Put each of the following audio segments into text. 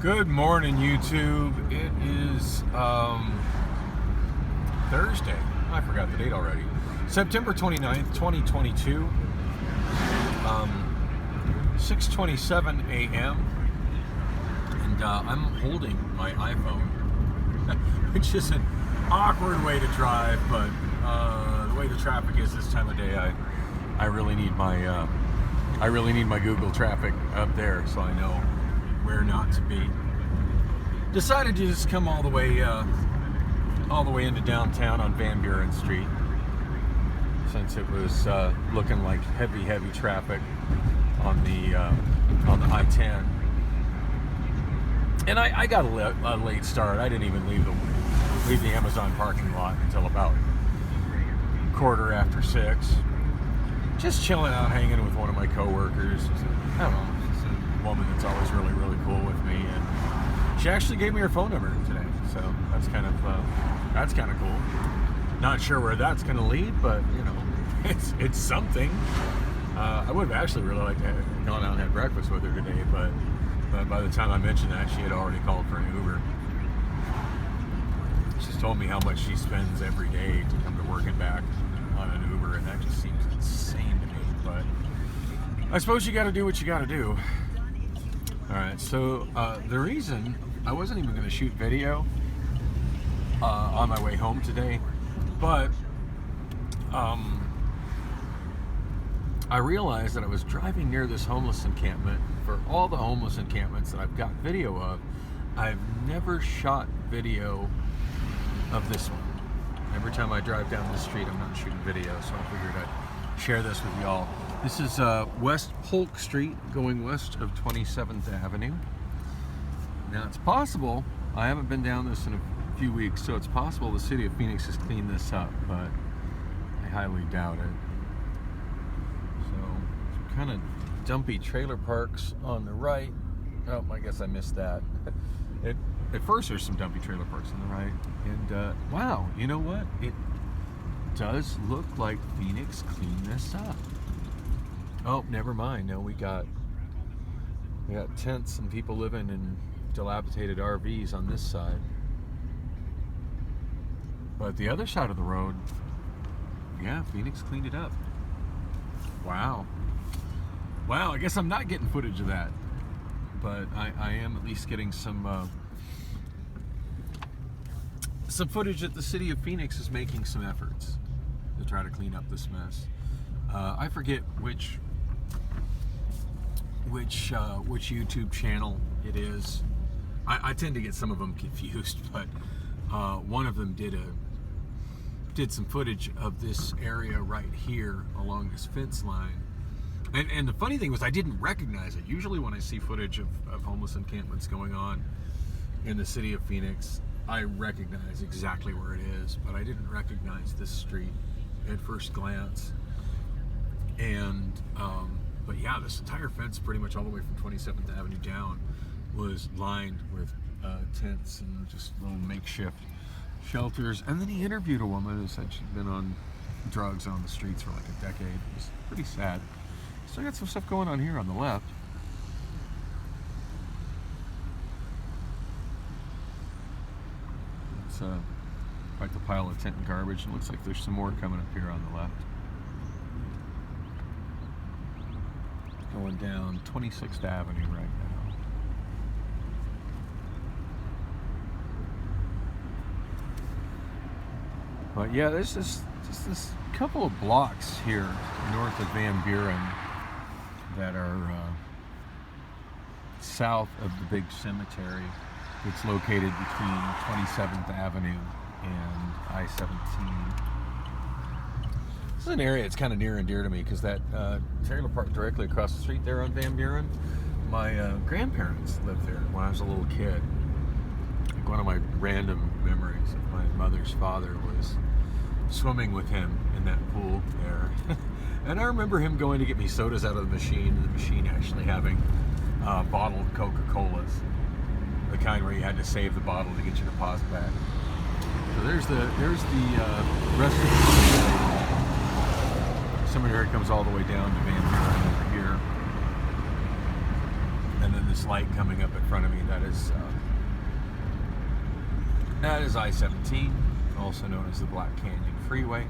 Good morning, YouTube. It is Thursday. I forgot the date already. September 29th, 2022. 6:27 a.m. And I'm holding my iPhone, which is an awkward way to drive, but the way the traffic is this time of day, I really need my Google traffic up there so I know where not to be. Decided to just come all the way into downtown on Van Buren Street, since it was looking like heavy traffic on the I-10. And I got a late start. I didn't even leave the Amazon parking lot until about 6:15. Just chilling out, hanging with one of my coworkers. I don't know, she's a woman that's always really cool with me, and she actually gave me her phone number today. So that's kind of cool. Not sure where that's going to lead, but you know, it's something. I would have actually really liked to have gone out and had breakfast with her today, but by the time I mentioned that, she had already called for an Uber. She's told me how much she spends every day to come to work and back on an Uber, and that just seems insane to me. But I suppose you got to do what you got to do. All right. So the reason I wasn't even going to shoot video on my way home today, but I realized that I was driving near this homeless encampment. For all the homeless encampments that I've got video of, I've never shot video of this one. Every time I drive down the street, I'm not shooting video, so I figured I'd share this with y'all. This is West Polk Street, going west of 27th Avenue. Now, it's possible, I haven't been down this in a few weeks, so it's possible the city of Phoenix has cleaned this up, but I highly doubt it. So, kind of dumpy trailer parks on the right. Oh, I guess I missed that. At first, there's some dumpy trailer parks on the right, and wow, you know what? It does look like Phoenix cleaned this up. Oh, never mind. No, we got tents and people living in dilapidated RVs on this side. But the other side of the road, yeah, Phoenix cleaned it up. Wow. Wow, I guess I'm not getting footage of that. But I am at least getting some footage that the city of Phoenix is making some efforts to try to clean up this mess. I forget which YouTube channel it is. I tend to get some of them confused, but one of them did some footage of this area right here along this fence line. And the funny thing was, I didn't recognize it. Usually when I see footage of homeless encampments going on in the city of Phoenix, I recognize exactly where it is, but I didn't recognize this street at first glance. And but yeah, this entire fence, pretty much all the way from 27th Avenue down, was lined with tents and just little makeshift shelters. And then he interviewed a woman who said she'd been on drugs on the streets for like a decade. It was pretty sad. So I got some stuff going on here on the left. It's quite the pile of tent and garbage. It looks like there's some more coming up here on the left. Going down 26th Avenue right now. But yeah, there's just this couple of blocks here north of Van Buren that are south of the big cemetery. It's located between 27th Avenue and I-17. This is an area that's kind of near and dear to me because that trailer park directly across the street there on Van Buren, my grandparents lived there when I was a little kid. Like, one of my random memories of my mother's father was swimming with him in that pool there. And I remember him going to get me sodas out of the machine, and the machine actually having bottled Coca-Colas, the kind where you had to save the bottle to get your deposit back. So there's the rest of the cemetery comes all the way down to Van Buren over here. and then this light coming up in front of me, that is I-17, also known as the Black Canyon Freeway.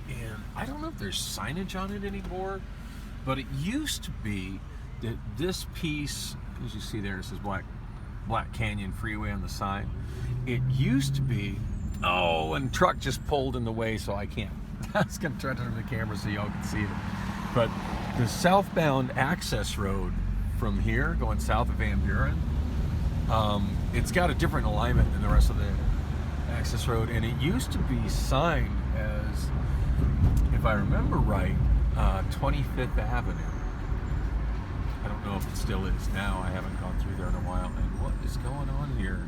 And I don't know if there's signage on it anymore, but it used to be that this piece, as you see there, it says Black Canyon Freeway on the side. It used to be, oh, and truck just pulled in the way, so I can't. I was going to try to turn the camera so y'all can see it. But the southbound access road from here, going south of Van Buren, it's got a different alignment than the rest of the access road, and it used to be signed as, if I remember right, 25th Avenue. I don't know if it still is now. I haven't gone through there in a while. And what is going on here?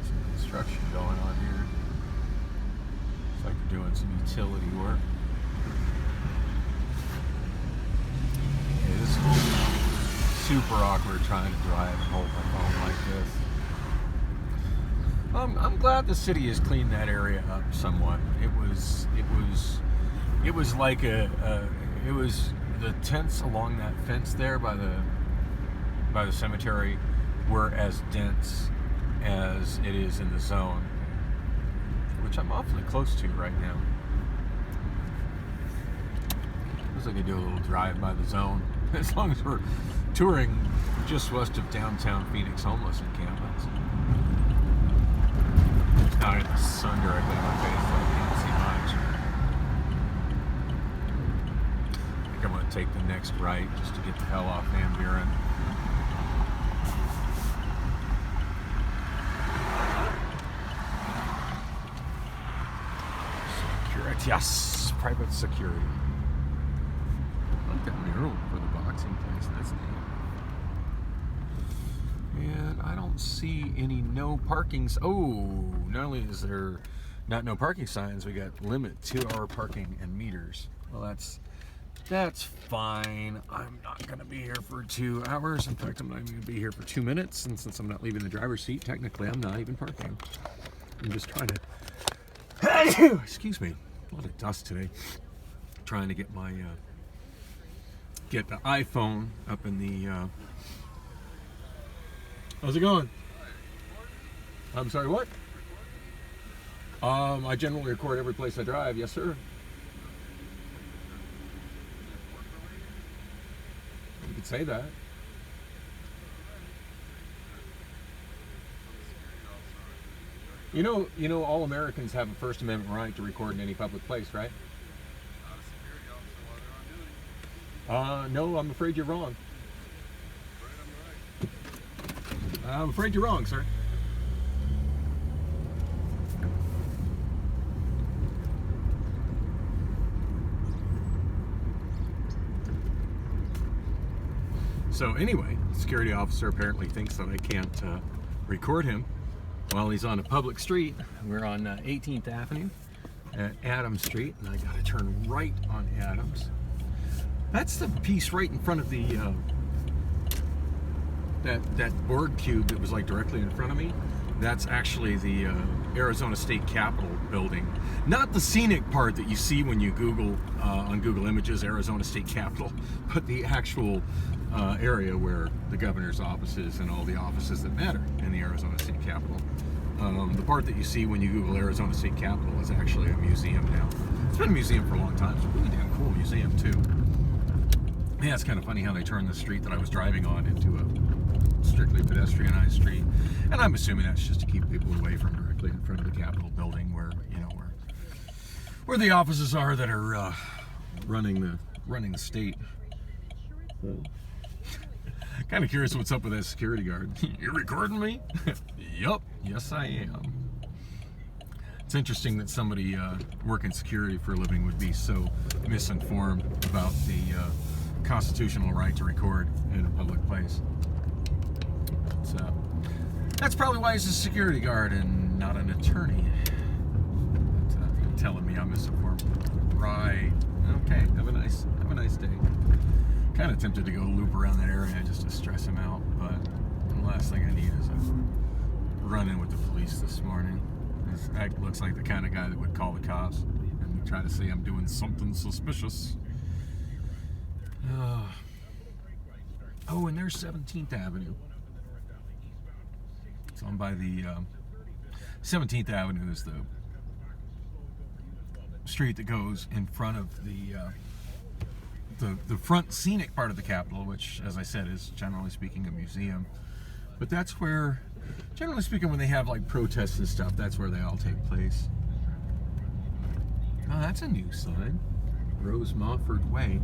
Some construction going on here. It's like they're doing some utility work. It is super awkward trying to drive and hold my phone like this. I'm glad the city has cleaned that area up somewhat. It was like it was the tents along that fence there by the cemetery were as dense as it is in the zone, which I'm awfully close to right now. Looks like I do a little drive by the zone, as long as we're touring just west of downtown Phoenix homeless encampments. Now I got the sun directly in my face, so I can't see much. I think I'm going to take the next right just to get the hell off Van Buren. Security, yes, private security. I like that mural for the boxing place. That's neat. And I don't see any no parking. Oh, not only is there not no parking signs, we got limit 2-hour parking and meters. Well, that's fine. I'm not going to be here for 2 hours. In fact, I'm not even going to be here for 2 minutes. And since I'm not leaving the driver's seat, technically, I'm not even parking. I'm just trying to. Excuse me. A lot of dust today. Trying to get my get the iPhone up in the. How's it going? I'm sorry, what? I generally record every place I drive. Yes, sir. You could say that. You know, all Americans have a First Amendment right to record in any public place, right? No, I'm afraid you're wrong. I'm afraid you're wrong, sir. So anyway, the security officer apparently thinks that I can't record him while he's on a public street. We're on 18th Avenue at Adams Street, and I gotta turn right on Adams. That's the piece right in front of the that board cube that was like directly in front of me. That's actually the Arizona State Capitol building. Not the scenic part that you see when you Google on Google Images Arizona State Capitol, but the actual area where the governor's office is and all the offices that matter in the Arizona State Capitol. The part that you see when you Google Arizona State Capitol is actually a museum now. It's been a museum for a long time. It's a really damn cool museum too. Yeah, it's kind of funny how they turned the street that I was driving on into a strictly pedestrianized street, and I'm assuming that's just to keep people away from directly in front of the Capitol building, where where the offices are that are running the state. Kind of curious what's up with that security guard. You recording me? Yup, yes I am. It's interesting that somebody working security for a living would be so misinformed about the constitutional right to record in a public place. So that's probably why he's a security guard and not an attorney. But, telling me I'm misinformed. Right. Okay. Have a nice day. Kind of tempted to go loop around that area just to stress him out, but the last thing I need is a run-in with the police this morning. That looks like the kind of guy that would call the cops and try to say I'm doing something suspicious. Oh, and there's 17th Avenue. It's on by the 17th Avenue is the street that goes in front of the front scenic part of the Capitol, which, as I said, is generally speaking a museum. But that's where, generally speaking, when they have like protests and stuff, that's where they all take place. Oh, that's a new sign. Rose Mofford Way.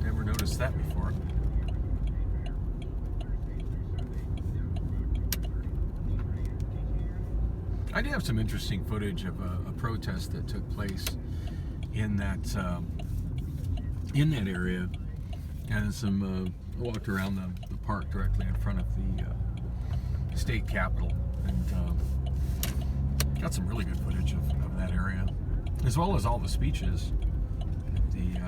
Never noticed that before. I did have some interesting footage of a protest that took place in that area, and some walked around the park directly in front of the state capitol, and got some really good footage of that area, as well as all the speeches at the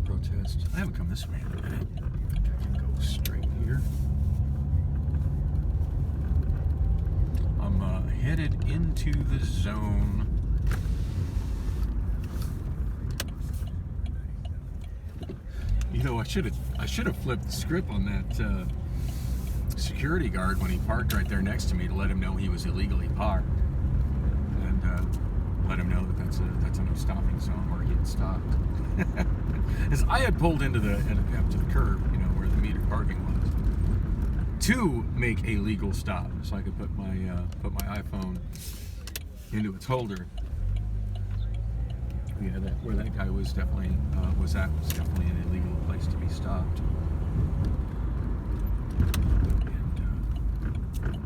protest. I haven't come this way in a minute. I can go straight here. I'm headed into the zone. You know, I should have flipped the script on that security guard when he parked right there next to me to let him know he was illegally parked, and let him know that that's a no stopping zone where he had stopped. As I had pulled up to the curb, you know, where the metered parking was, to make a legal stop, so I could put my iPhone into its holder. Yeah, where that guy was definitely was definitely an illegal place to be stopped. And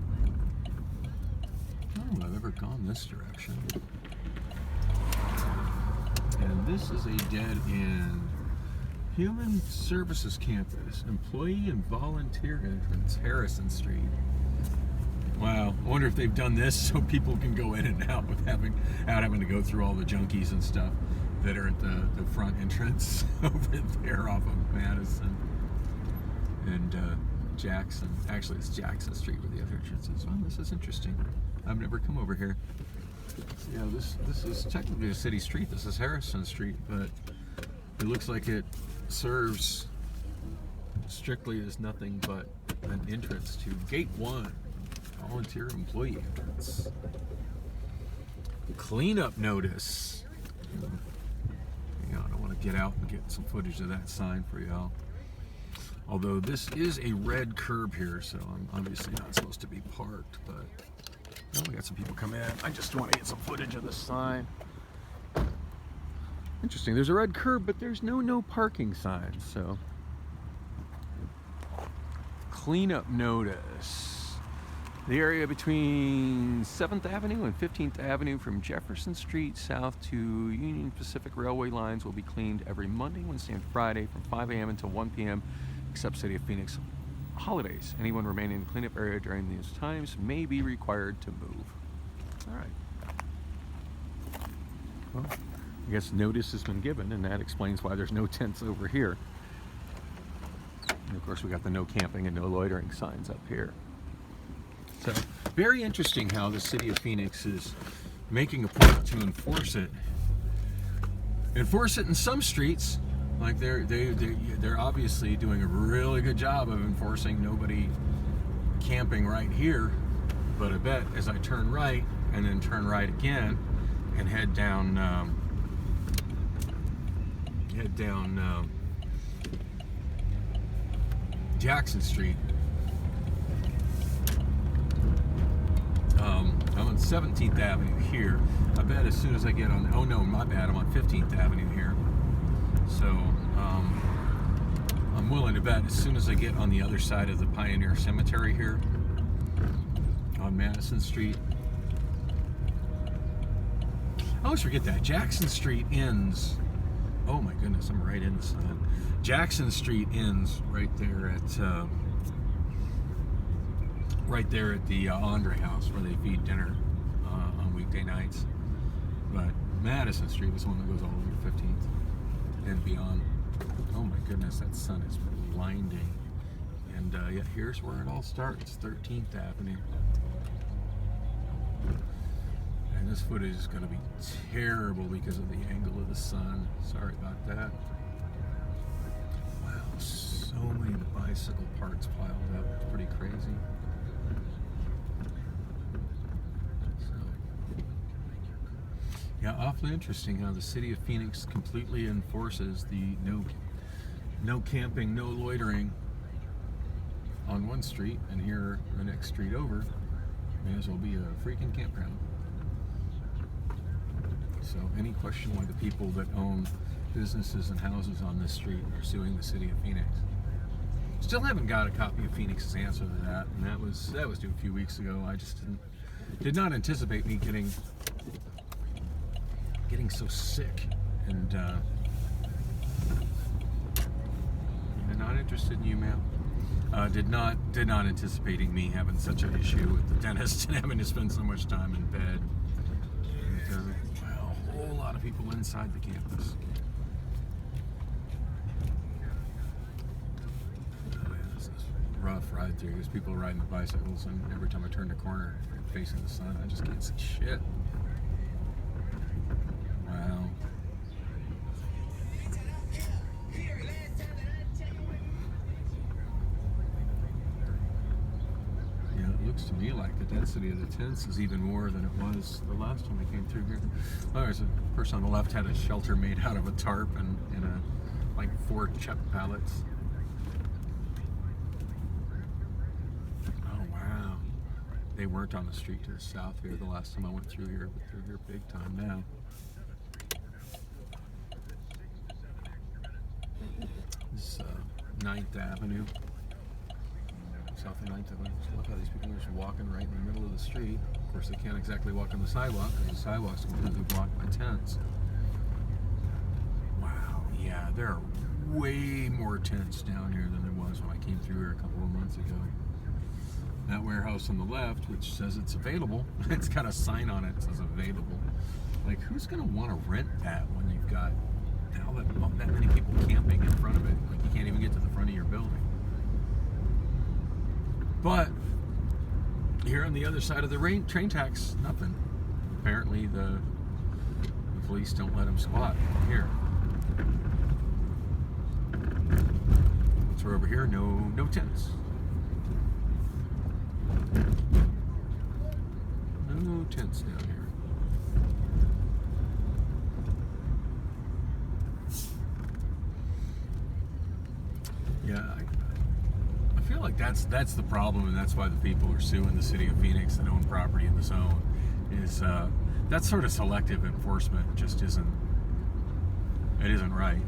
I don't know if I've ever gone this direction. And this is a dead end. Human Services Campus, employee and volunteer entrance, Harrison Street. Wow, I wonder if they've done this so people can go in and out without having to go through all the junkies and stuff that are at the front entrance over there off of Madison and Jackson. Actually, it's Jackson Street where the other entrance is. Well, this is interesting. I've never come over here. Yeah, this is technically a city street. This is Harrison Street, but it looks like it serves strictly as nothing but an entrance to Gate 1, volunteer employee entrance. Cleanup notice. I want to get out and get some footage of that sign for y'all. Although this is a red curb here, so I'm obviously not supposed to be parked, but well, we got some people come in. I just want to get some footage of the sign. Interesting, there's a red curb, but there's no parking sign, so. Cleanup notice. The area between 7th Avenue and 15th Avenue from Jefferson Street south to Union Pacific Railway lines will be cleaned every Monday, Wednesday, and Friday from 5 a.m. until 1 p.m. except City of Phoenix holidays. Anyone remaining in the cleanup area during these times may be required to move. All right. Well, I guess notice has been given, and that explains why there's no tents over here. And of course, we got the no camping and no loitering signs up here. So, very interesting how the city of Phoenix is making a point to enforce it. Enforce it in some streets, like they're obviously doing a really good job of enforcing nobody camping right here. But I bet as I turn right and then turn right again and head down Jackson Street. I'm on 17th Avenue here. I bet as soon as I get on, oh no, my bad, I'm on 15th Avenue here. So, I'm willing to bet as soon as I get on the other side of the Pioneer Cemetery here, on Madison Street. I always forget that. Jackson Street ends, oh my goodness, I'm right in the sun. Jackson Street ends right there at the Andre House where they feed dinner on weekday nights. But Madison Street is the one that goes all over 15th and beyond. Oh my goodness, that sun is blinding. And yeah, here's where it all starts, 13th Avenue. This footage is going to be terrible because of the angle of the sun. Sorry about that. Wow, so many bicycle parts piled up. It's pretty crazy. Yeah, awfully interesting how the city of Phoenix completely enforces the no camping, no loitering on one street, and here the next street over may as well be a freaking campground. So any question why the people that own businesses and houses on this street are suing the city of Phoenix? Still haven't got a copy of Phoenix's answer to that, and that was due a few weeks ago. I just did not anticipate me getting so sick, and not interested in you, ma'am. Did not anticipating me having such an issue with the dentist and having to spend so much time in bed. And, well, a whole lot of people inside the campus. This is a rough ride through. There's people riding the bicycles, and every time I turn the corner facing the sun, I just can't see shit. Wow. Yeah, it looks to me like the density of the tents is even more than it was the last time I came through here. Oh, there's a person on the left had a shelter made out of a tarp and like 4 chuck pallets. Oh, wow. They weren't on the street to the south here the last time I went through here, but they're here big time now. This 9th Avenue, south of 9th Avenue. Just look how these people are just walking right in the middle of the street. Of course, they can't exactly walk on the sidewalk because the sidewalk's completely blocked by tents. Wow, yeah, there are way more tents down here than there was when I came through here a couple of months ago. That warehouse on the left, which says it's available, it's got a sign on it that says available. Like, who's going to want to rent that when you've got that many people camping in front of it? Like, you can't even get to the front of your building. But here on the other side of the train tracks, nothing. Apparently the police don't let them squat here. Once we're over here, no tents. No tents down here. Yeah, I feel like that's the problem, and that's why the people are suing the city of Phoenix that own property in the zone. Is that sort of selective enforcement just isn't right.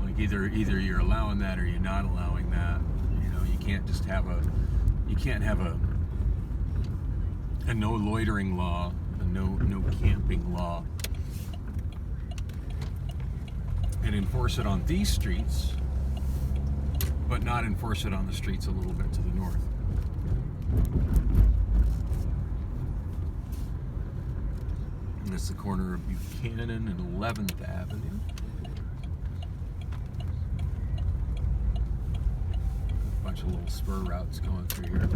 Like either you're allowing that or you're not allowing that. You know, you can't have a no loitering law, a no camping law, and enforce it on these streets, but not enforce it on the streets a little bit to the north. And that's the corner of Buchanan and 11th Avenue. A bunch of little spur routes going through here.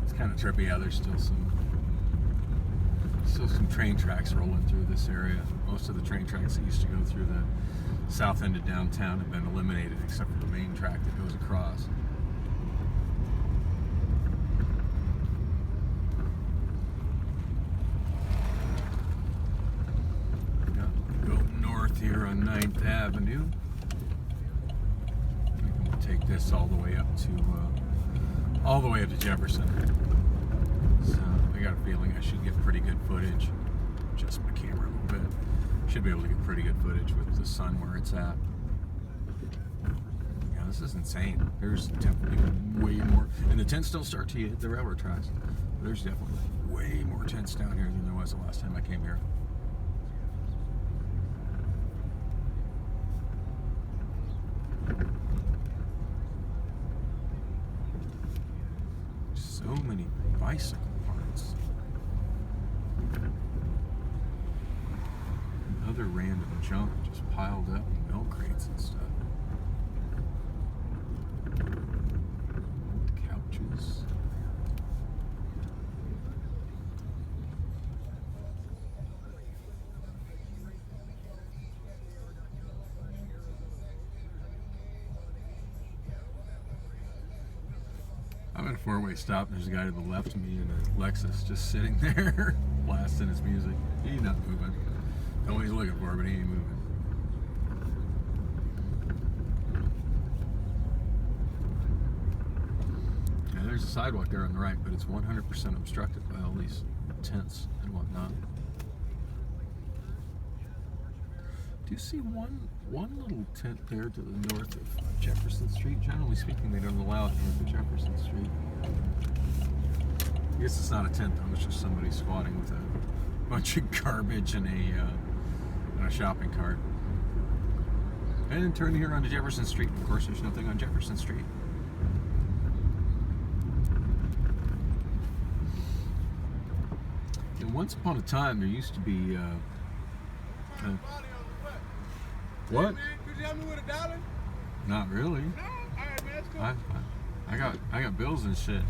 It's kind of trippy how there's still some train tracks rolling through this area. Most of the train tracks that used to go through the south end of downtown have been eliminated, except for the main track that goes across. Go north here on 9th Avenue. We'll take this all the way up to Jefferson. So I got a feeling I should get pretty good footage. Adjust my camera a little bit. Should be able to get pretty good footage with the sun where it's at. Yeah, this is insane. There's definitely way more. And the tents don't start till you hit the railroad tracks. There's definitely way more tents down here than there was the last time I came here. So many bicycle parts. Other random junk just piled up in milk crates and stuff. Couches. I'm at a four-way stop, and there's a guy to the left of me in a Lexus just sitting there blasting his music. He's not moving. Don't know what he's looking for, but he ain't moving. Now, there's a sidewalk there on the right, but it's 100% obstructed by all these tents and whatnot. Do you see one little tent there to the north of Jefferson Street? Generally speaking, they don't allow it north of Jefferson Street. I guess it's not a tent though, it's just somebody squatting with a bunch of garbage and a shopping cart. And then turn here onto Jefferson Street. Of course, there's nothing on Jefferson Street. And once upon a time, there used to be what? Hey, man, could you help me with $1? Not really. No? Alright, man, that's cool. I got bills and shit.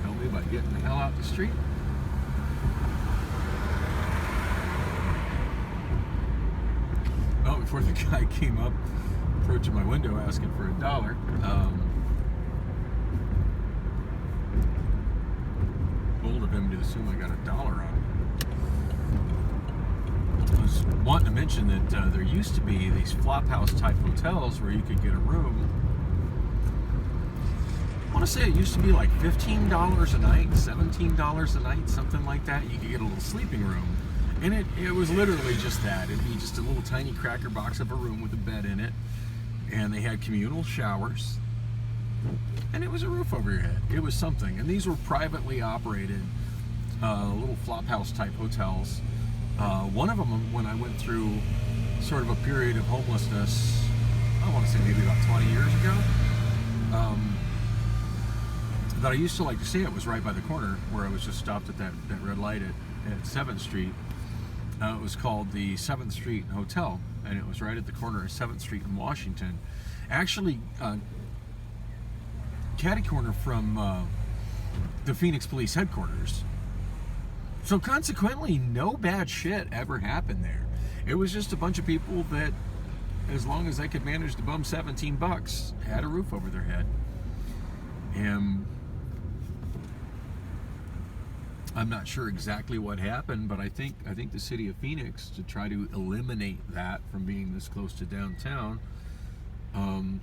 Help me by getting the hell out the street. Oh, before the guy came up, approaching my window asking for $1, bold of him to assume I got $1 on me. I was wanting to mention that there used to be these flophouse type hotels where you could get a room. I want to say it used to be like $15 a night, $17 a night, something like that. You could get a little sleeping room. And it was literally just that. It'd be just a little tiny cracker box of a room with a bed in it. And they had communal showers. And it was a roof over your head. It was something. And these were privately operated little flophouse type hotels. One of them, when I went through sort of a period of homelessness, I want to say maybe about 20 years ago, that I used to like to stay at, was right by the corner where I was just stopped at that red light at 7th Street. It was called the 7th Street Hotel, and it was right at the corner of 7th Street in Washington. Actually, catty corner from the Phoenix Police Headquarters. So consequently, no bad shit ever happened there. It was just a bunch of people that, as long as they could manage to bum $17, had a roof over their head. And I'm not sure exactly what happened, but I think the city of Phoenix, to try to eliminate that from being this close to downtown, and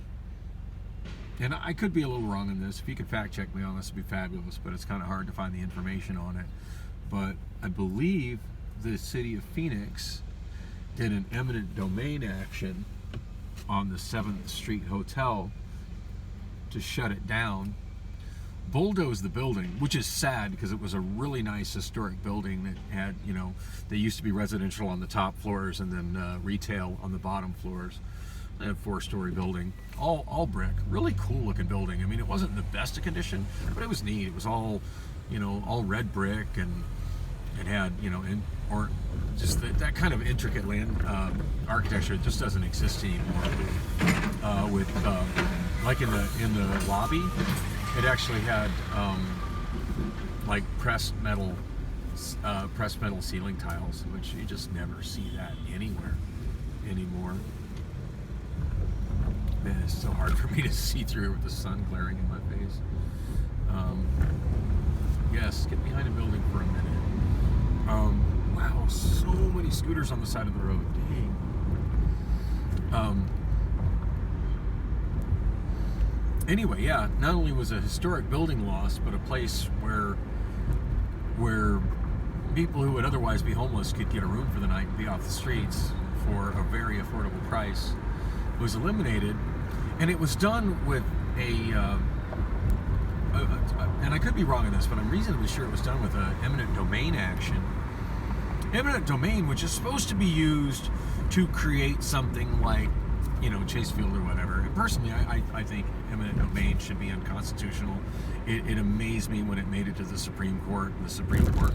I could be a little wrong on this. If you could fact check me on this, it'd be fabulous, but it's kind of hard to find the information on it. But I believe the city of Phoenix did an eminent domain action on the 7th Street Hotel to shut it down, bulldoze the building, which is sad because it was a really nice historic building that had, they used to be residential on the top floors and then retail on the bottom floors. They had a 4-story building, all brick, really cool looking building. I mean, it wasn't in the best of condition, but it was neat. It was all, all red brick, and it had, or just that kind of intricate land architecture. It just doesn't exist anymore. With like in the lobby, it actually had like pressed metal ceiling tiles, which you just never see that anywhere anymore. Man, it's so hard for me to see through with the sun glaring in my face. Yes, get behind a building for a minute. Wow, so many scooters on the side of the road. Dang. Anyway, yeah, not only was a historic building lost, but a place where people who would otherwise be homeless could get a room for the night and be off the streets for a very affordable price was eliminated. And it was done with and I could be wrong on this, but I'm reasonably sure it was done with an eminent domain action. Eminent domain, which is supposed to be used to create something like, Chasefield or whatever. And personally, I think eminent domain should be unconstitutional. It amazed me when it made it to the Supreme Court, and the Supreme Court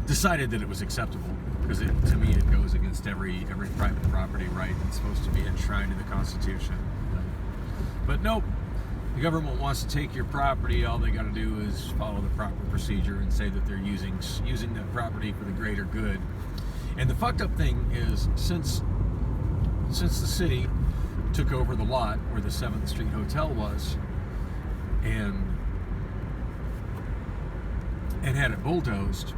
decided that it was acceptable, because to me it goes against every private property right that's supposed to be enshrined in the Constitution. But nope. The government wants to take your property. All they got to do is follow the proper procedure and say that they're using that property for the greater good. And the fucked up thing is, since the city took over the lot where the 7th Street Hotel was, and had it bulldozed.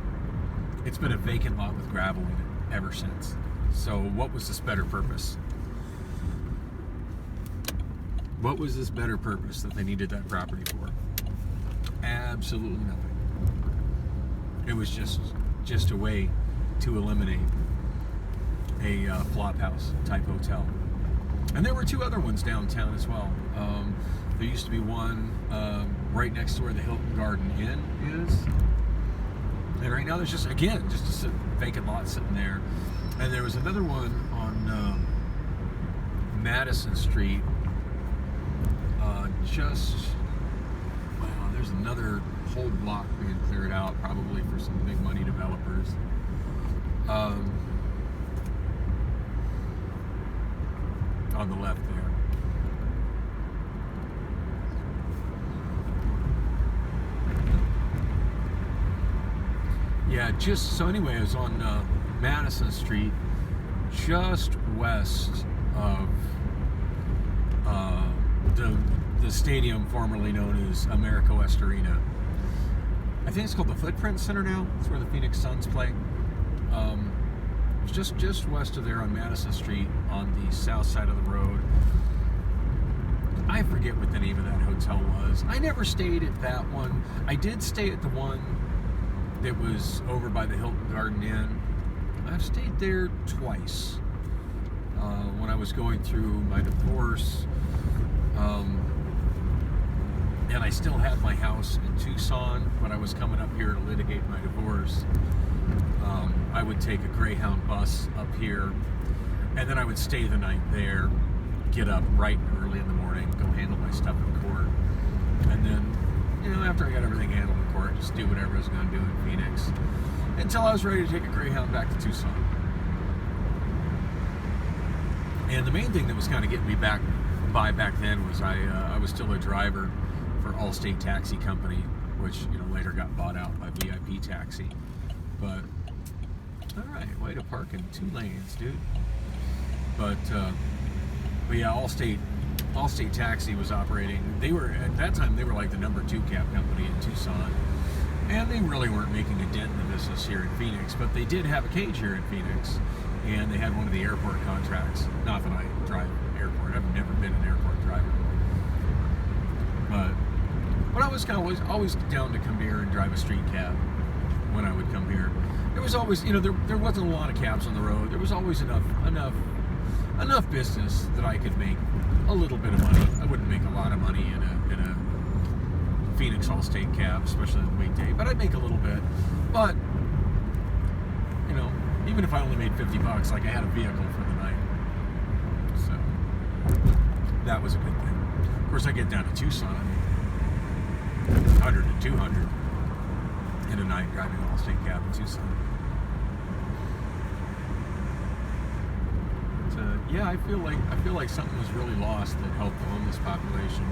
It's been a vacant lot with gravel in it ever since. So what was this better purpose? What was this better purpose that they needed that property for? Absolutely nothing. It was just a way to eliminate a flophouse type hotel. And there were 2 other ones downtown as well. There used to be one right next to where the Hilton Garden Inn is. And right now there's just a vacant lot sitting there. And there was another one on Madison Street. There's another whole block being cleared out, probably for some big money developers. On the left there. Yeah, so anyway, it was on Madison Street, just west of the stadium formerly known as America West Arena. I think it's called the Footprint Center now. It's where the Phoenix Suns play. It's just west of there on Madison Street on the south side of the road. I forget what the name of that hotel was. I never stayed at that one. I did stay at the one that was over by the Hilton Garden Inn. I've stayed there twice. When I was going through my divorce, and I still had my house in Tucson, but I was coming up here to litigate my divorce. I would take a Greyhound bus up here, and then I would stay the night there, get up bright and early in the morning, go handle my stuff in court, and then, after I got everything handled in court, just do whatever I was going to do in Phoenix, until I was ready to take a Greyhound back to Tucson. And the main thing that was kind of getting me back then was I was still a driver for Allstate Taxi Company, which later got bought out by VIP Taxi. But all right, way to park in 2 lanes, dude. But yeah, Allstate Taxi was operating. At that time they were like the number 2 cab company in Tucson, and they really weren't making a dent in the business here in Phoenix. But they did have a cage here in Phoenix, and they had one of the airport contracts. Not that I drive airport. I've never been an airport driver. But I was kind of always down to come here and drive a street cab when I would come here. There was always, there wasn't a lot of cabs on the road. There was always enough business that I could make a little bit of money. I wouldn't make a lot of money in a Phoenix Allstate cab, especially on the weekday, but I'd make a little bit. But even if I only made $50, like I had a vehicle for the night, so that was a good thing. Of course, I get down to Tucson, 100 to 200 in a night driving an Allstate cab in Tucson. But, yeah, I feel like something was really lost that helped the homeless population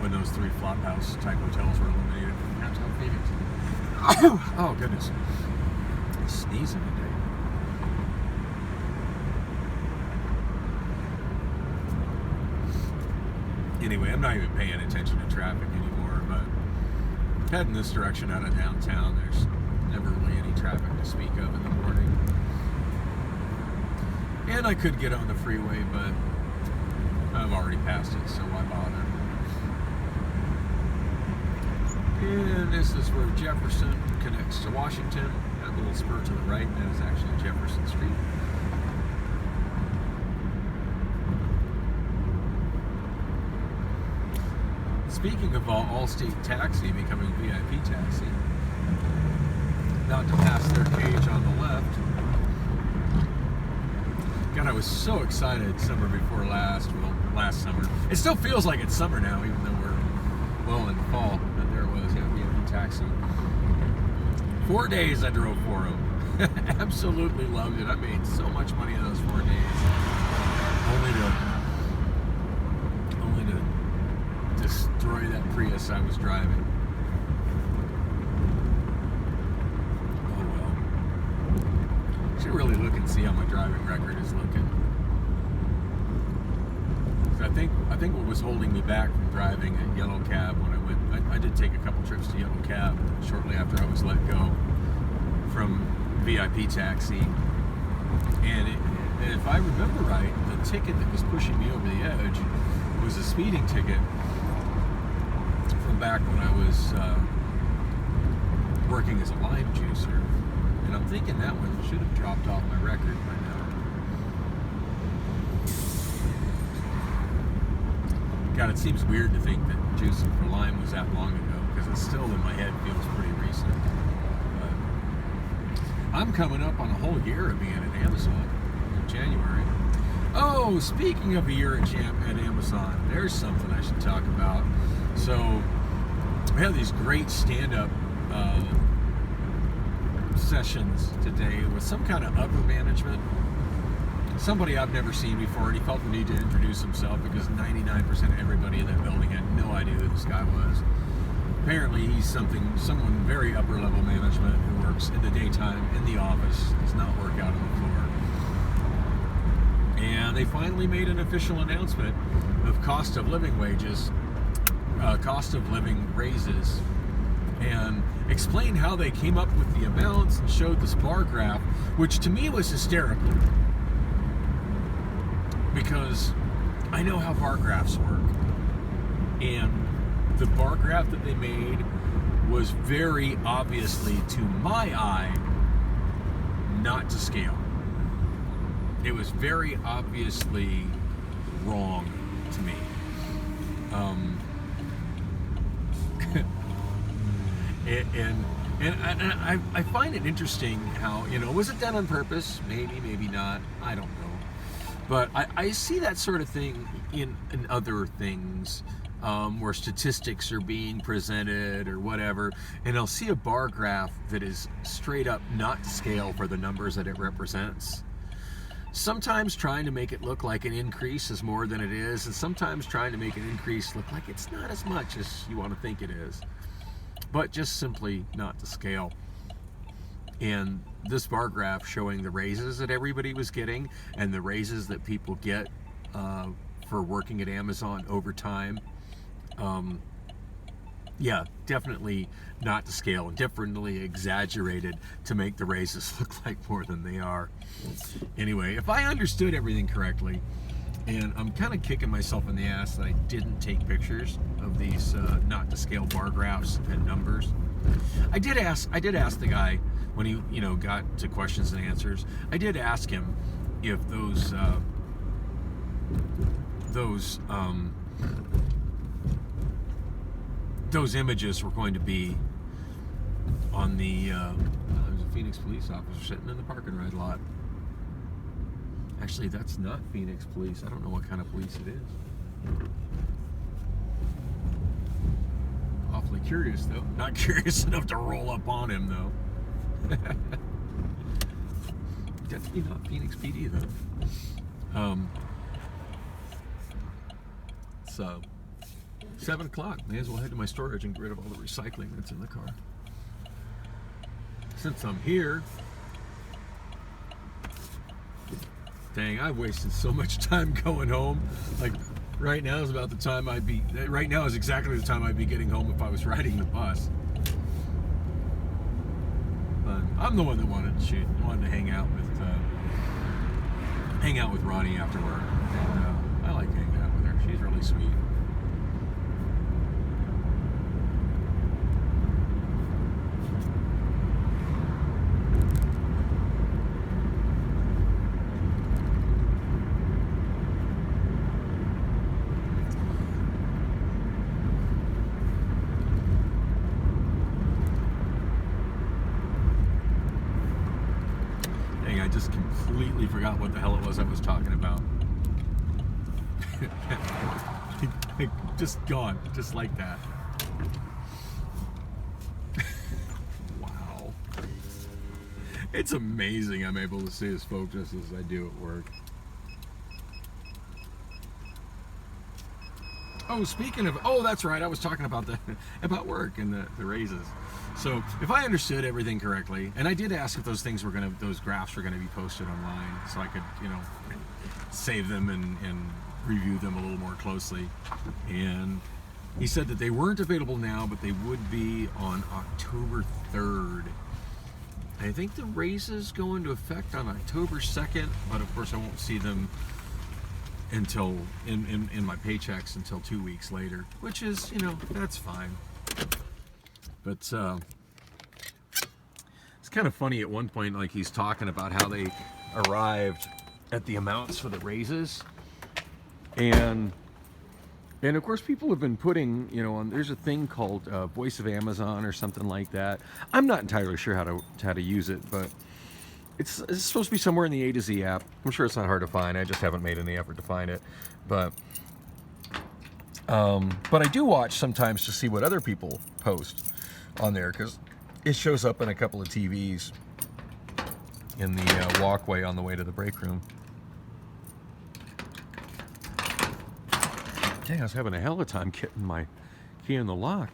when those 3 flophouse type hotels were eliminated from downtown Phoenix. Oh goodness, I'm sneezing today. Anyway, I'm not even paying attention to traffic anymore, but heading this direction out of downtown, there's never really any traffic to speak of in the morning. And I could get on the freeway, but I've already passed it, so why bother? And this is where Jefferson connects to Washington. That little spur to the right, that is actually Jefferson Street. Speaking of Allstate Taxi becoming VIP Taxi, about to pass their cage on the left. God, I was so excited summer before last. Well, last summer. It still feels like it's summer now, even though we're well in fall. But there it was, yeah, VIP Taxi. 4 days I drove for them. Absolutely loved it. I made so much money in those 4 days. Only to destroy that Prius I was driving. Oh well. Should really look and see how my driving record is looking. I think what was holding me back from driving at Yellow Cab when I went, I did take a couple trips to Yellow Cab shortly after I was let go from VIP taxi, and if I remember right, the ticket that was pushing me over the edge was a speeding ticket from back when I was working as a lime juicer, and I'm thinking that one should have dropped off my record by now. God, it seems weird to think that juicing for lime was that long ago, because it still in my head feels pretty recent. But I'm coming up on a whole year of being at Amazon in January. Oh, speaking of a year at Amazon, there's something I should talk about. So we have these great stand-up sessions today with some kind of upper management. Somebody I've never seen before, and he felt the need to introduce himself because 99% of everybody in that building had no idea who this guy was. Apparently he's someone very upper level management who works in the daytime in the office, does not work out on the floor. And they finally made an official announcement of cost of living wages, cost of living raises, and explained how they came up with the amounts and showed this bar graph, which to me was hysterical. Because I know how bar graphs work, and the bar graph that they made was very obviously, to my eye, not to scale. It was very obviously wrong to me. And I find it interesting how, was it done on purpose? Maybe, maybe not. I don't know. But I see that sort of thing in other things where statistics are being presented or whatever, and I'll see a bar graph that is straight up not to scale for the numbers that it represents. Sometimes trying to make it look like an increase is more than it is, and sometimes trying to make an increase look like it's not as much as you want to think it is, but just simply not to scale. And this bar graph showing the raises that everybody was getting and the raises that people get for working at Amazon over time. Yeah, definitely not to scale, and definitely exaggerated to make the raises look like more than they are. Anyway, if I understood everything correctly, and I'm kind of kicking myself in the ass that I didn't take pictures of these not to scale bar graphs and numbers. I did ask the guy when he got to questions and answers. I did ask him if those images were going to be on the there's a Phoenix police officer sitting in the parking ride lot. Actually, that's not Phoenix police. I don't know what kind of police it is. Awfully curious, though. Not curious enough to roll up on him, though. Definitely not Phoenix PD, though. So, 7 o'clock. May as well head to my storage and get rid of all the recycling that's in the car. Since I'm here, dang, I've wasted so much time going home. Like, right now is about the time right now is exactly the time I'd be getting home if I was riding the bus. But I'm the one that wanted to hang out with Ronnie after work. And I like hanging out with her. She's really sweet. I just completely forgot what the hell it was I was talking about. Just gone, just like that. Wow. It's amazing I'm able to stay as focused as I do at work. Oh, speaking of, that's right, I was talking about about work and the raises. So if I understood everything correctly, and I did ask if those graphs were gonna be posted online, so I could, save them and review them a little more closely. And he said that they weren't available now, but they would be on October 3rd. I think the raises go into effect on October 2nd, but of course I won't see them until in my paychecks until 2 weeks later, which is, you know, that's fine. But it's kind of funny at one point, like he's talking about how they arrived at the amounts for the raises, and of course people have been putting, you know, on, there's a thing called Voice of Amazon or something like that. I'm not entirely sure how to use it, but it's supposed to be somewhere in the A to Z app. I'm sure it's not hard to find. I just haven't made any effort to find it. But I do watch sometimes to see what other people post on there, because it shows up in a couple of TVs in the walkway on the way to the break room. Dang, I was having a hell of a time getting my key in the lock.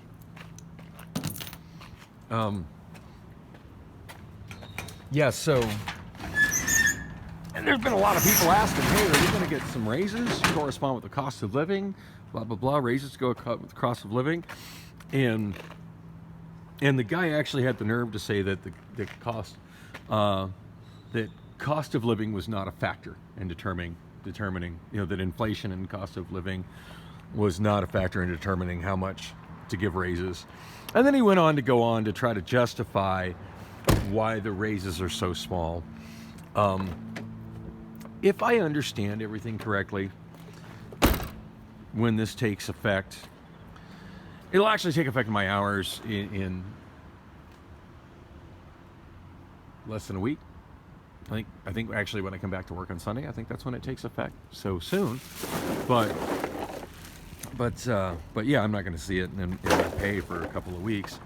Yeah, so, and there's been a lot of people asking, hey, are you going to get some raises to correspond with the cost of living? Blah, blah, blah, raises to go with the cost of living. And the guy actually had the nerve to say that the cost of living was not a factor in determining, you know, that inflation and cost of living was not a factor in determining how much to give raises. And then he went on to try to justify why the raises are so small. If I understand everything correctly, when this takes effect, it'll actually take effect in my hours in less than a week. I think actually when I come back to work on Sunday, I think that's when it takes effect. So soon, but yeah, I'm not going to see it in my pay for a couple of weeks.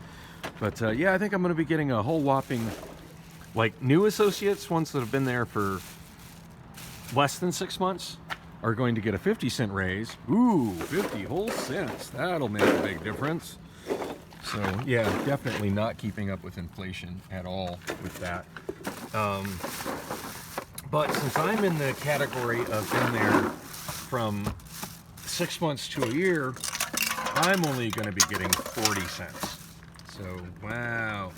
But yeah, I think I'm going to be getting a whole whopping, like, new associates, ones that have been there for less than 6 months, are going to get a 50-cent raise. Ooh, 50 whole cents. That'll make a big difference. So yeah, definitely not keeping up with inflation at all with that. But since I'm in the category of been there from 6 months to a year, I'm only going to be getting 40 cents. So, wow,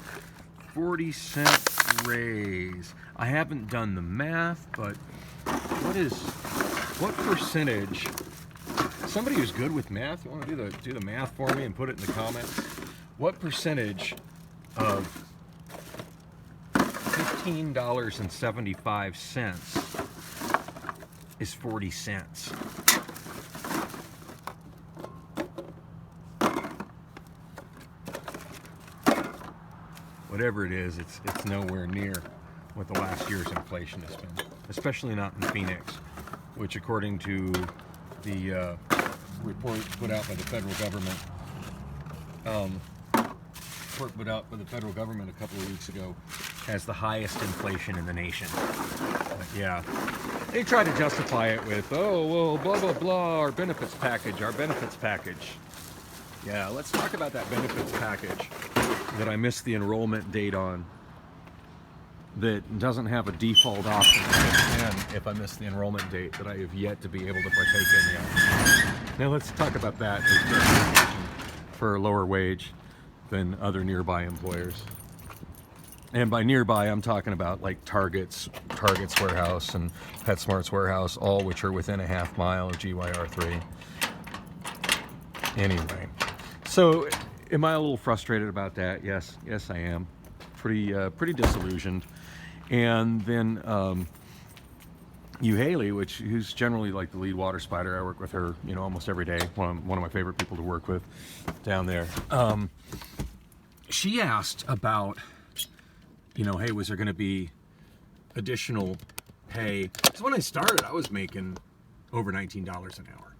40-cent raise. I haven't done the math, but what percentage? Somebody who's good with math, you want to do the math for me and put it in the comments? What percentage of $15.75 is 40 cents? Whatever it is, it's nowhere near what the last year's inflation has been, especially not in Phoenix, which, according to the report put out by the federal government, a couple of weeks ago, has the highest inflation in the nation. But yeah, they try to justify it with, oh, well, blah, blah, blah, our benefits package. Yeah, let's talk about that benefits package that I missed the enrollment date on, that doesn't have a default option if I miss the enrollment date, that I have yet to be able to partake in yet. Now let's talk about that for a lower wage than other nearby employers. And by nearby, I'm talking about like Target's warehouse and PetSmart's warehouse, all which are within a half mile of GYR3. Anyway, so am I a little frustrated about that? Yes, I am. Pretty disillusioned. And then Haley, who's generally like the lead water spider. I work with her, you know, almost every day. One of my favorite people to work with down there. She asked about, you know, hey, was there going to be additional pay? Because when I started, I was making over $19 an hour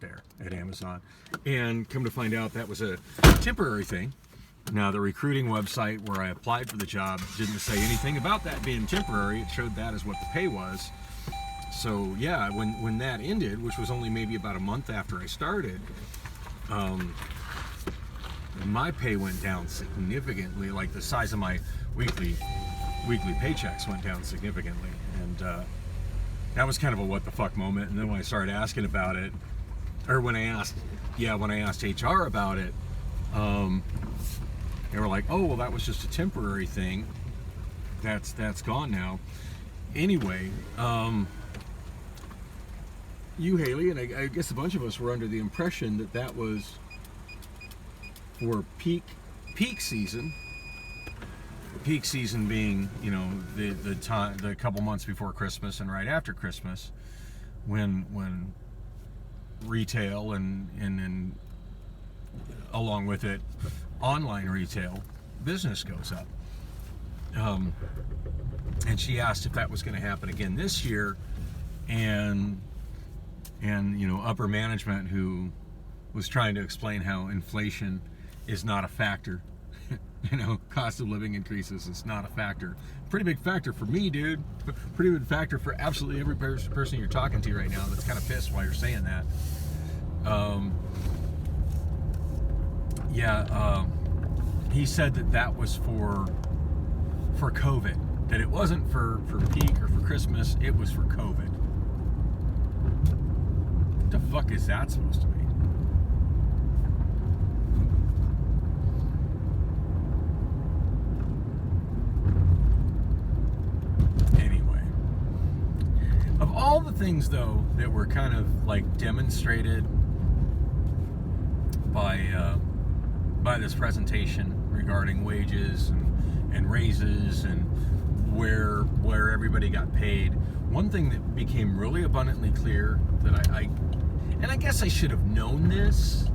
there at Amazon, and come to find out that was a temporary thing. Now, the recruiting website where I applied for the job didn't say anything about that being temporary. It showed that as what the pay was. So yeah, when that ended, which was only maybe about a month after I started, my pay went down significantly. Like the size of my weekly paychecks went down significantly, and that was kind of a what the fuck moment. And then when I started asking about it, or when I asked HR about it, they were like, oh, well, that was just a temporary thing. That's gone now. Anyway, you, Haley, and I guess a bunch of us were under the impression that that was for peak season. Peak season being, you know, the couple months before Christmas and right after Christmas, when retail and along with it, online retail business goes up. And she asked if that was going to happen again this year, and you know, upper management who was trying to explain how inflation is not a factor. You know, cost of living increases is not a factor. Pretty big factor for me, dude. Pretty big factor for absolutely every person you're talking to right now that's kind of pissed while you're saying that. He said that was for COVID. That it wasn't for peak or for Christmas, it was for COVID. What the fuck is that supposed to mean? Anyway, of all the things though that were kind of like demonstrated by this presentation regarding wages and raises and where everybody got paid, one thing that became really abundantly clear that I guess I should have known this,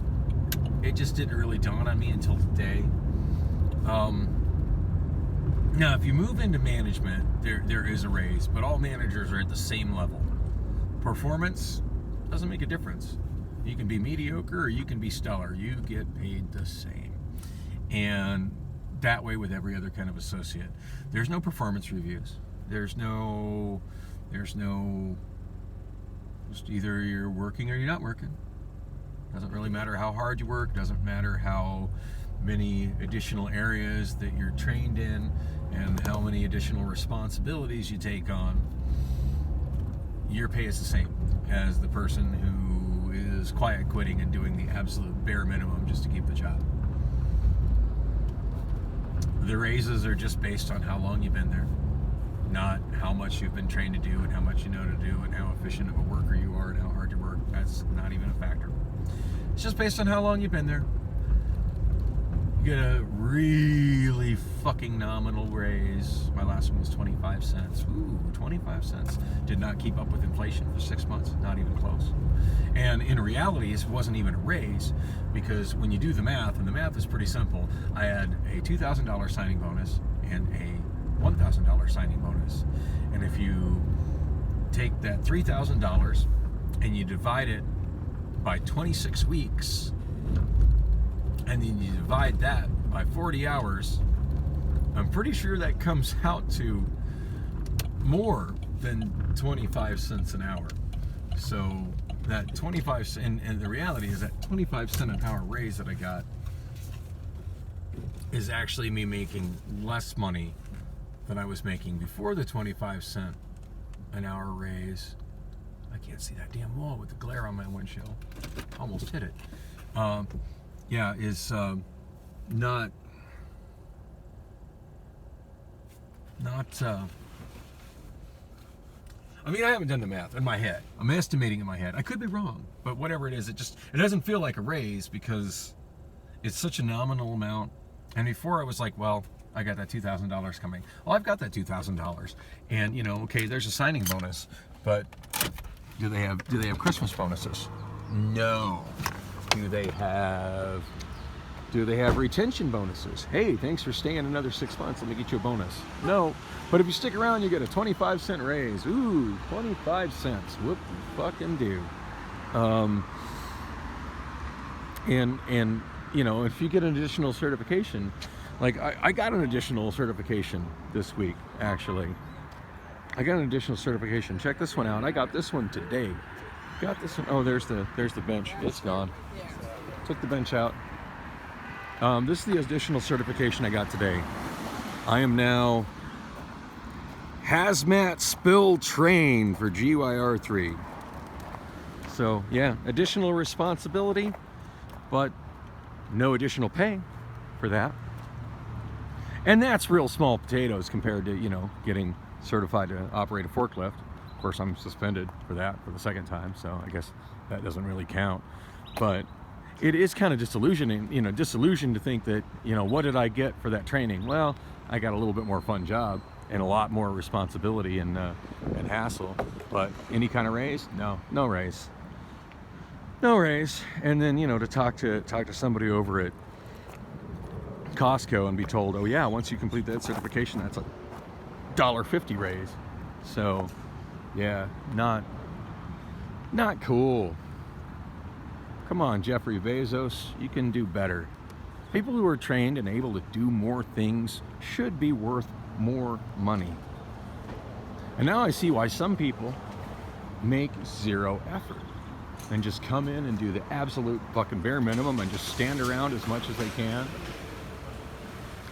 it just didn't really dawn on me until today. Now if you move into management, there is a raise, but all managers are at the same level. Performance doesn't make a difference. You can be mediocre or you can be stellar. You get paid the same. And that way with every other kind of associate. There's no performance reviews. There's no just either you're working or you're not working. Doesn't really matter how hard you work, doesn't matter how many additional areas that you're trained in and how many additional responsibilities you take on. Your pay is the same as the person who is quiet quitting and doing the absolute bare minimum just to keep the job. The raises are just based on how long you've been there, not how much you've been trained to do and how much you know to do and how efficient of a worker you are and how hard you work. That's not even a factor. It's just based on how long you've been there. You get a really fucking nominal raise. My last one was 25 cents. Ooh, 25 cents. Did not keep up with inflation for 6 months, not even close. And in reality, it wasn't even a raise, because when you do the math, and the math is pretty simple, I had a $2,000 signing bonus and a $1,000 signing bonus. And if you take that $3,000 and you divide it by 26 weeks, and then you divide that by 40 hours, I'm pretty sure that comes out to more than 25 cents an hour. So that 25 cents, and the reality is that 25 cent an hour raise that I got is actually me making less money than I was making before the 25 cent an hour raise. I can't see that damn wall with the glare on my windshield. Almost hit it. Is not I mean, I haven't done the math in my head. I'm estimating in my head. I could be wrong, but whatever it is, it doesn't feel like a raise because it's such a nominal amount. And before I was like, well, I got that $2,000 coming. Well, I've got that $2,000, and you know, okay, there's a signing bonus, but do they have Christmas bonuses? No. Do they have retention bonuses? Hey, thanks for staying another 6 months. Let me get you a bonus. No. But if you stick around, you get a 25 cent raise. Ooh, 25 cents. Whoop, you fucking do. And you know, if you get an additional certification, like I got an additional certification this week, actually. I got an additional certification. Check this one out. I got this one today. Got this one. Oh, there's the bench. It's gone. Took the bench out. This is the additional certification I got today. I am now hazmat spill train for GYR3. So yeah, additional responsibility, but no additional pay for that. And that's real small potatoes compared to, you know, getting certified to operate a forklift. Of course, I'm suspended for that for the second time, so I guess that doesn't really count. But it is kind of disillusioning, you know, disillusioned to think that, you know, what did I get for that training? Well, I got a little bit more fun job and a lot more responsibility and hassle. But any kind of raise? No raise. No raise. And then, you know, to talk to somebody over at Costco and be told, oh yeah, once you complete that certification, that's a $1.50 raise. So yeah, not cool. Come on, Jeffrey Bezos, you can do better. People who are trained and able to do more things should be worth more money. And now I see why some people make zero effort and just come in and do the absolute fucking bare minimum and just stand around as much as they can.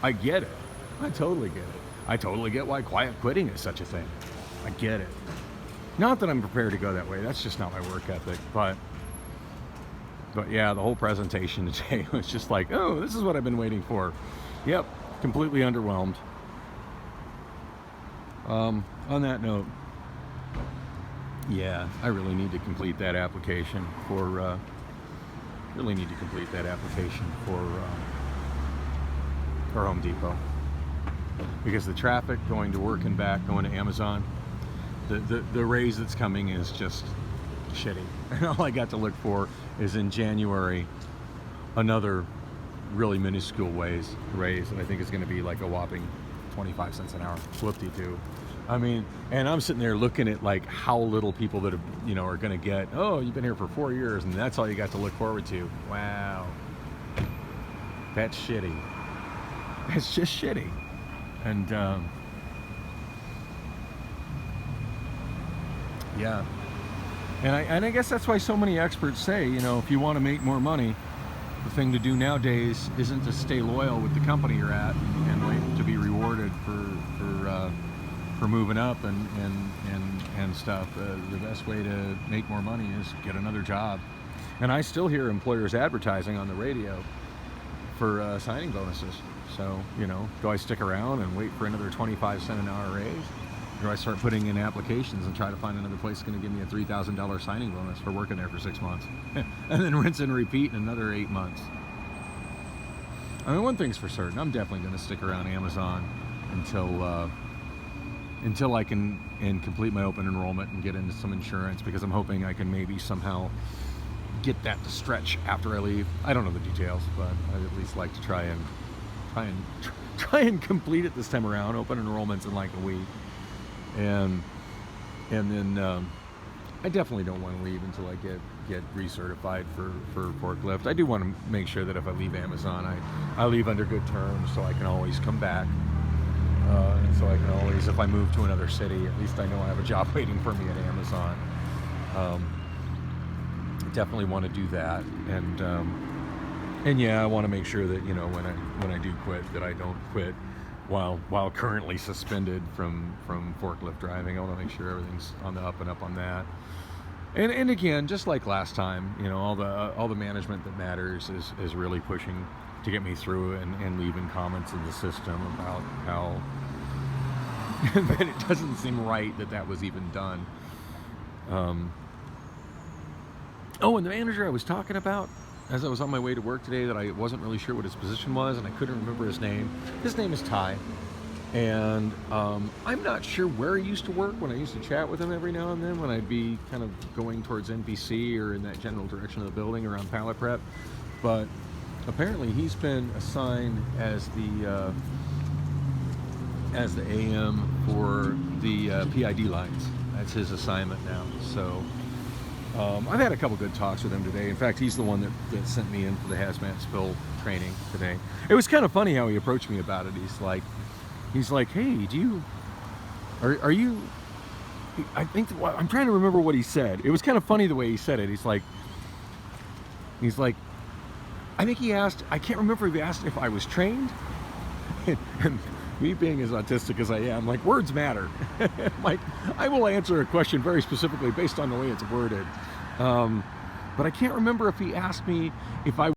I get it. I totally get it. I totally get why quiet quitting is such a thing. I get it. Not that I'm prepared to go that way. That's just not my work ethic. But yeah, the whole presentation today was just like, oh, this is what I've been waiting for. Yep, completely underwhelmed. On that note, yeah, I really need to complete that application for Home Depot, because the traffic going to work and back, going to Amazon, the raise that's coming is just shitty. And all I got to look for is in January another really minuscule raise that I think is going to be like a whopping 25 cents an hour. Whoop-de-doo. I mean, and I'm sitting there looking at like how little people that have, you know, are going to get, oh, you've been here for 4 years and that's all you got to look forward to. Wow. That's shitty. It's just shitty. And yeah. And I guess that's why so many experts say, you know, if you want to make more money, the thing to do nowadays isn't to stay loyal with the company you're at and wait to be rewarded for moving up and stuff. The best way to make more money is get another job. And I still hear employers advertising on the radio for signing bonuses. So, you know, do I stick around and wait for another 25-cent an hour raise? Or do I start putting in applications and try to find another place that's going to give me a $3,000 signing bonus for working there for 6 months? And then rinse and repeat in another 8 months. I mean, one thing's for certain, I'm definitely going to stick around Amazon until I can complete my open enrollment and get into some insurance, because I'm hoping I can maybe somehow get that to stretch after I leave. I don't know the details, but I'd at least like to try and complete it this time around. Open enrollment's in like a week, and then I definitely don't want to leave until I get recertified for forklift. I do want to make sure that if I leave Amazon, I leave under good terms, so I can always come back. And so I can always, if I move to another city, at least I know I have a job waiting for me at Amazon. Definitely want to do that, and yeah, I want to make sure that, you know, when I do quit, that I don't quit while currently suspended from forklift driving. I want to make sure everything's on the up and up on that. And again, just like last time, you know, all the management that matters is really pushing to get me through and leaving comments in the system about how that it doesn't seem right that was even done. Oh, and the manager I was talking about as I was on my way to work today, that I wasn't really sure what his position was, and I couldn't remember his name. His name is Ty, and I'm not sure where he used to work when I used to chat with him every now and then when I'd be kind of going towards NPC or in that general direction of the building around pallet prep, but apparently he's been assigned as the AM for the PID lines. That's his assignment now. So I've had a couple good talks with him today. In fact, he's the one that sent me in for the hazmat spill training today. It was kind of funny how he approached me about it. He's like, hey, are you, I think, I'm trying to remember what he said. It was kind of funny the way he said it. He's like, I think he asked, I can't remember if he asked if I was trained. And Me being as autistic as I am, like, words matter. Like, I will answer a question very specifically based on the way it's worded. But I can't remember if he asked me if I